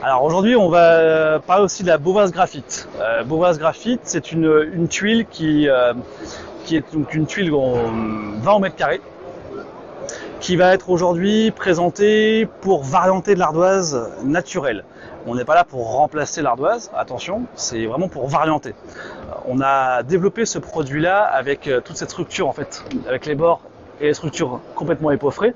Alors aujourd'hui, on va parler aussi de la Beauvoise graphite. Beauvoise graphite, c'est une tuile qui est donc une tuile en 20 mètres carrés, qui va être aujourd'hui présentée pour varianter de l'ardoise naturelle. On n'est pas là pour remplacer l'ardoise, attention, c'est vraiment pour varianter. On a développé ce produit-là avec toute cette structure en fait, avec les bords et les structures complètement épeauffrées,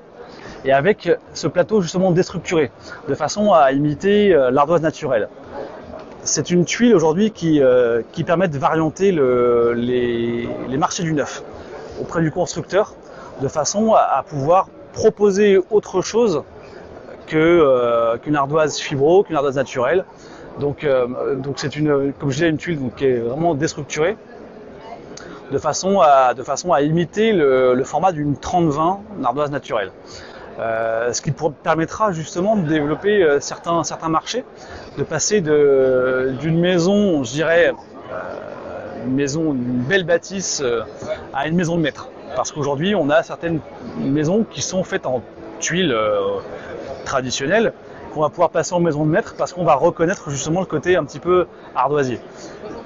et avec ce plateau justement déstructuré, de façon à imiter l'ardoise naturelle. C'est une tuile aujourd'hui qui permet de varianter les marchés du neuf auprès du constructeur, de façon à pouvoir proposer autre chose qu'une ardoise fibro, qu'une ardoise naturelle. Donc c'est comme je disais, une tuile qui est vraiment déstructurée, de façon à imiter le format d'une 30-20 ardoise naturelle. Ce qui permettra justement de développer certains marchés, de passer d'une maison, je dirais, une belle bâtisse à une maison de maître. Parce qu'aujourd'hui, on a certaines maisons qui sont faites en tuiles traditionnelles, qu'on va pouvoir passer en maison de maître parce qu'on va reconnaître justement le côté un petit peu ardoisier.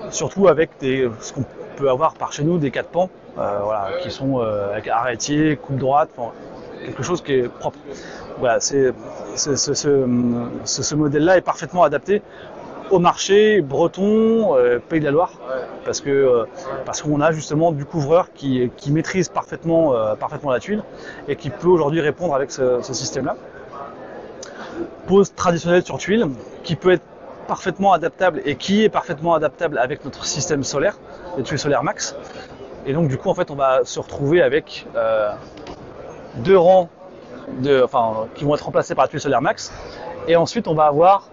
Surtout avec ce qu'on peut avoir par chez nous, des 4 pans, voilà, qui sont avec arrêtier, coupe droite, quelque chose qui est propre. Voilà, ce modèle-là est parfaitement adapté au marché breton, Pays de la Loire, parce qu'on a justement du couvreur qui maîtrise parfaitement la tuile et qui peut aujourd'hui répondre avec ce système-là. Pose traditionnelle sur tuile, qui peut être parfaitement adaptable et qui est parfaitement adaptable avec notre système solaire, les tuiles solaires max. Et donc du coup en fait on va se retrouver avec 2 rangs qui vont être remplacés par la tuile solaire max, et ensuite on va avoir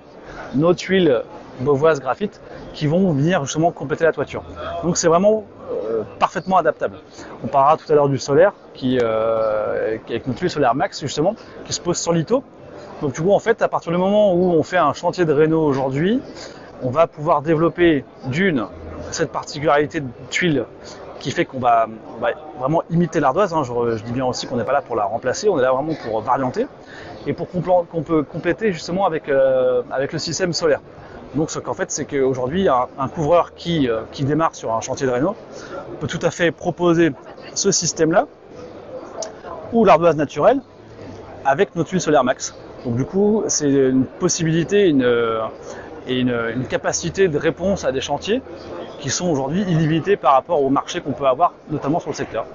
nos tuiles Beauvoise graphite qui vont venir justement compléter la toiture. Donc c'est vraiment parfaitement adaptable. On parlera tout à l'heure du solaire qui avec notre tuile solaire max justement, qui se pose sur litho. Donc du coup en fait à partir du moment où on fait un chantier de réno aujourd'hui, on va pouvoir développer cette particularité de tuile qui fait qu'on va vraiment imiter l'ardoise. Je dis bien aussi qu'on n'est pas là pour la remplacer, on est là vraiment pour varianter et pour qu'on peut compléter justement avec le système solaire. Donc ce qu'en fait c'est qu'aujourd'hui un couvreur qui démarre sur un chantier de réno peut tout à fait proposer ce système-là ou l'ardoise naturelle avec nos tuiles solaires max. Donc du coup c'est une possibilité et une capacité de réponse à des chantiers qui sont aujourd'hui illimités par rapport au marché qu'on peut avoir, notamment sur le secteur.